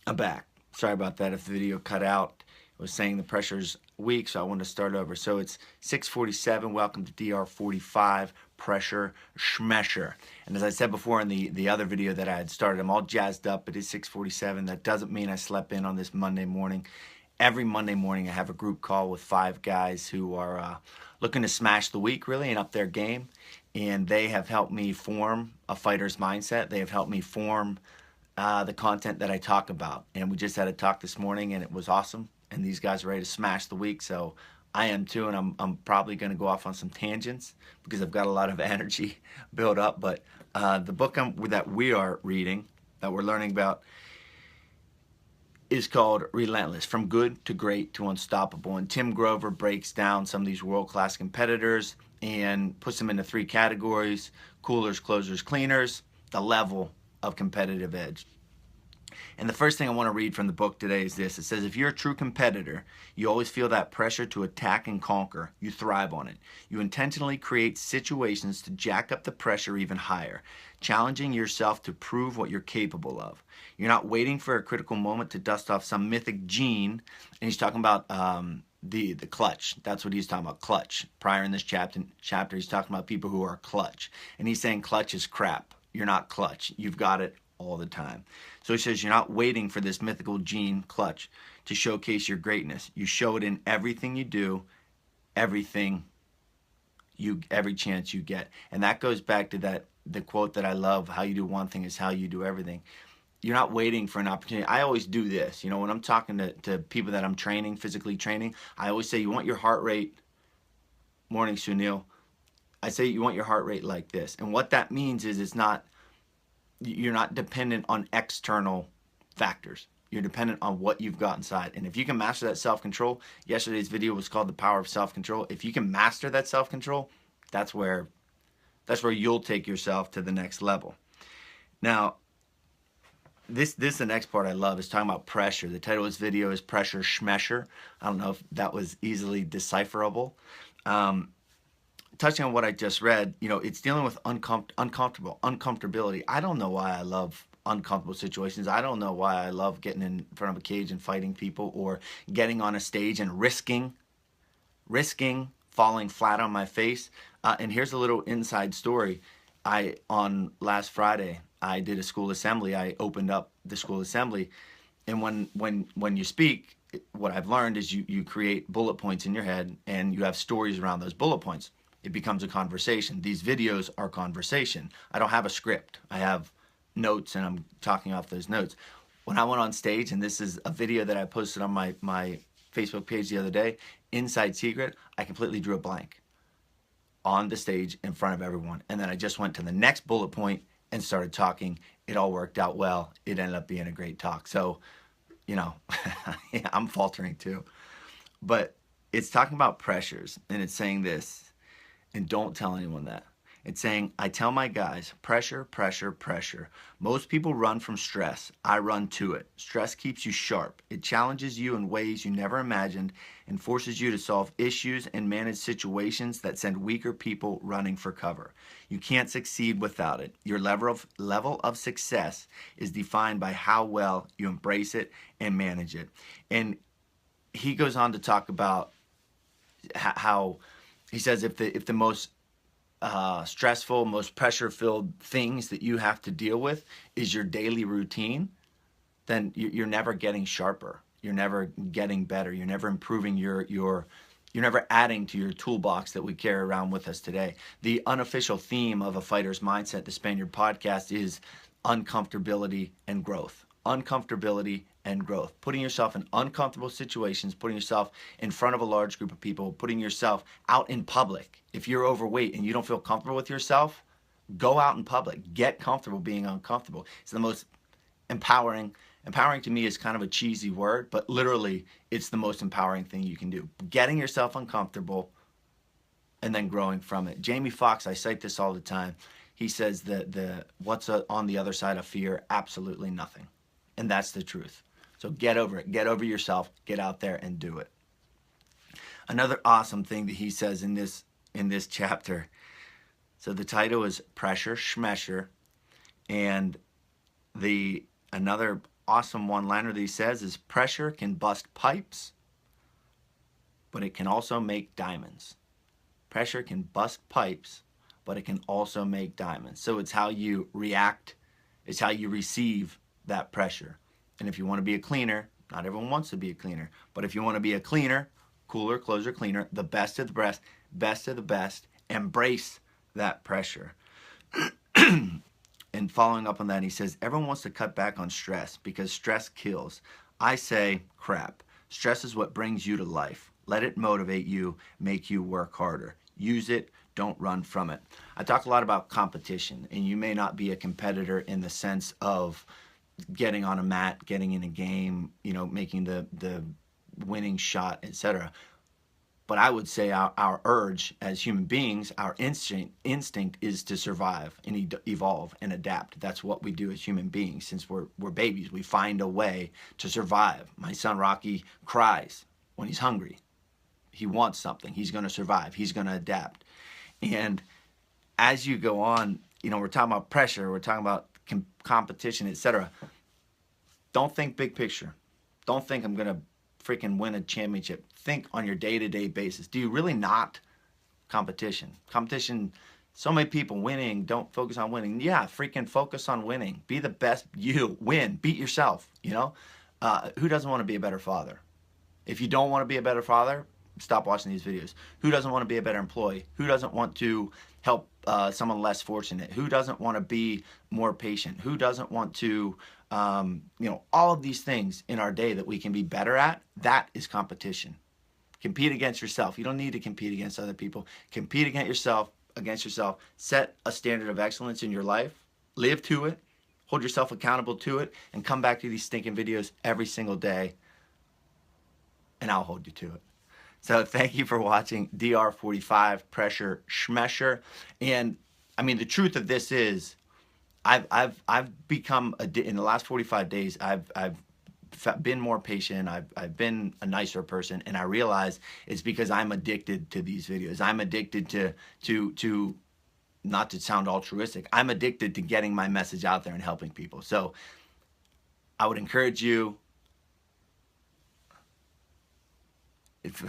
I'm back. Sorry about that if the video cut out. It was saying the pressure's weak, so I wanted to start over. So it's 6:47. Welcome to DR45 Pressure Schmessure. And as I said before in the other video that I had started, I'm all jazzed up. It is 6:47. That doesn't mean I slept in on this Monday morning. Every Monday morning, I have a group call with 5 guys who are looking to smash the week, really, and up their game. And they have helped me form a fighter's mindset. They have helped me form the content that I talk about. And we just had a talk this morning, and it was awesome. And these guys are ready to smash the week, so I am too. And I'm probably going to go off on some tangents because I've got a lot of energy built up. But the book that we are reading, that we're learning about, is called Relentless, From Good to Great to Unstoppable. And Tim Grover breaks down some of these world-class competitors and puts them into 3 categories: coolers, closers, cleaners, the level of competitive edge. And the first thing I want to read from the book today is this. It says, if you're a true competitor, you always feel that pressure to attack and conquer. You thrive on it. You intentionally create situations to jack up the pressure even higher, challenging yourself to prove what you're capable of. You're not waiting for a critical moment to dust off some mythic gene. And he's talking about the clutch. That's what he's talking about, clutch. Prior in this chapter, he's talking about people who are clutch. And he's saying clutch is crap. You're not clutch. You've got it all the time. So he says you're not waiting for this mythical gene, clutch, to showcase your greatness. You show it in everything you do, every chance you get. And that goes back to the quote that I love, how you do one thing is how you do everything. You're not waiting for an opportunity. I always do this. You know, when I'm talking to people that I'm training, physically training, I always say, you want your heart rate, morning Sunil, I say you want your heart rate like this. And what that means is you're not dependent on external factors. You're dependent on what you've got inside. And if you can master that self-control, yesterday's video was called The Power of Self-Control. If you can master that self-control, that's where you'll take yourself to the next level. Now, this the next part I love is talking about pressure. The title of this video is Pressure Schmessure. I don't know if that was easily decipherable. Touching on what I just read, you know, it's dealing with uncomfortability. I don't know why I love uncomfortable situations. I don't know why I love getting in front of a cage and fighting people, or getting on a stage and risking falling flat on my face. And here's a little inside story. On last Friday, I did a school assembly. I opened up the school assembly, and when you speak, what I've learned is you create bullet points in your head, and you have stories around those bullet points. It becomes a conversation. These videos are conversation. I don't have a script. I have notes, and I'm talking off those notes. When I went on stage, and this is a video that I posted on my Facebook page the other day, Inside Secret, I completely drew a blank on the stage in front of everyone. And then I just went to the next bullet point and started talking. It all worked out well. It ended up being a great talk. So, you know, I'm faltering too. But it's talking about pressures, and it's saying this. And don't tell anyone that. It's saying, I tell my guys, pressure, pressure, pressure. Most people run from stress. I run to it. Stress keeps you sharp. It challenges you in ways you never imagined and forces you to solve issues and manage situations that send weaker people running for cover. You can't succeed without it. Your level of success is defined by how well you embrace it and manage it. And he goes on to talk about how he says if the most stressful, most pressure-filled things that you have to deal with is your daily routine, then you're never getting sharper. You're never getting better. You're never improving you're never adding to your toolbox that we carry around with us today. The unofficial theme of A Fighter's Mindset, the Spaniard podcast, is uncomfortability and growth. Uncomfortability and growth. Putting yourself in uncomfortable situations, putting yourself in front of a large group of people, putting yourself out in public. If you're overweight and you don't feel comfortable with yourself, go out in public. Get comfortable being uncomfortable. It's the most empowering. Empowering to me is kind of a cheesy word, but literally it's the most empowering thing you can do. Getting yourself uncomfortable and then growing from it. Jamie Foxx, I cite this all the time. He says that what's on the other side of fear? Absolutely nothing. And that's the truth. So get over it. Get over yourself. Get out there and do it. Another awesome thing that he says in this chapter. So the title is Pressure Schmessure, and another awesome one-liner that he says is, pressure can bust pipes, but it can also make diamonds. Pressure can bust pipes, but it can also make diamonds. So it's how you react, it's how you receive that pressure. And if you want to be a cleaner, not everyone wants to be a cleaner, but if you want to be a cleaner, cooler, closer, cleaner, the best of the best of the best, embrace that pressure. And following up on that, he says, everyone wants to cut back on stress because stress kills. I say, crap. Stress is what brings you to life. Let it motivate you, make you work harder. Use it, don't run from it. I talk a lot about competition, and you may not be a competitor in the sense of getting on a mat, getting in a game, you know, making the winning shot, etc. But I would say our urge as human beings, our instinct is to survive and evolve and adapt. That's what we do as human beings. Since we're babies, we find a way to survive. My son Rocky cries when he's hungry. He wants something. He's going to survive. He's going to adapt. And as you go on, you know, we're talking about pressure, we're talking about competition, etc. Don't think big picture. Don't think I'm going to freaking win a championship. Think on your day-to-day basis. Do you really not? Competition. So many people winning, don't focus on winning. Yeah, freaking focus on winning. Be the best you. Win. Beat yourself, you know? Who doesn't want to be a better father? If you don't want to be a better father, stop watching these videos. Who doesn't want to be a better employee? Who doesn't want to help someone less fortunate? Who doesn't want to be more patient? Who doesn't want to, you know, all of these things in our day that we can be better at? That is competition. Compete against yourself. You don't need to compete against other people. Compete against yourself. Set a standard of excellence in your life. Live to it. Hold yourself accountable to it. And come back to these stinking videos every single day. And I'll hold you to it. So thank you for watching DR45 Pressure Schmessure. And I mean, the truth of this is, I've become in the last 45 days, I've been more patient. I've been a nicer person, and I realize it's because I'm addicted to these videos. I'm addicted to not to sound altruistic. I'm addicted to getting my message out there and helping people. So I would encourage you.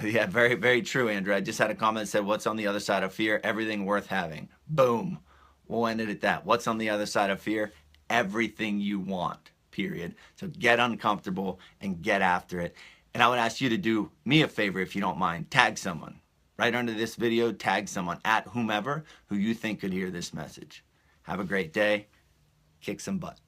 Yeah, very, very true, Andrew. I just had a comment that said, what's on the other side of fear? Everything worth having. Boom. We'll end it at that. What's on the other side of fear? Everything you want, period. So get uncomfortable and get after it. And I would ask you to do me a favor, if you don't mind. Tag someone. Right under this video, tag someone at whomever who you think could hear this message. Have a great day. Kick some butt.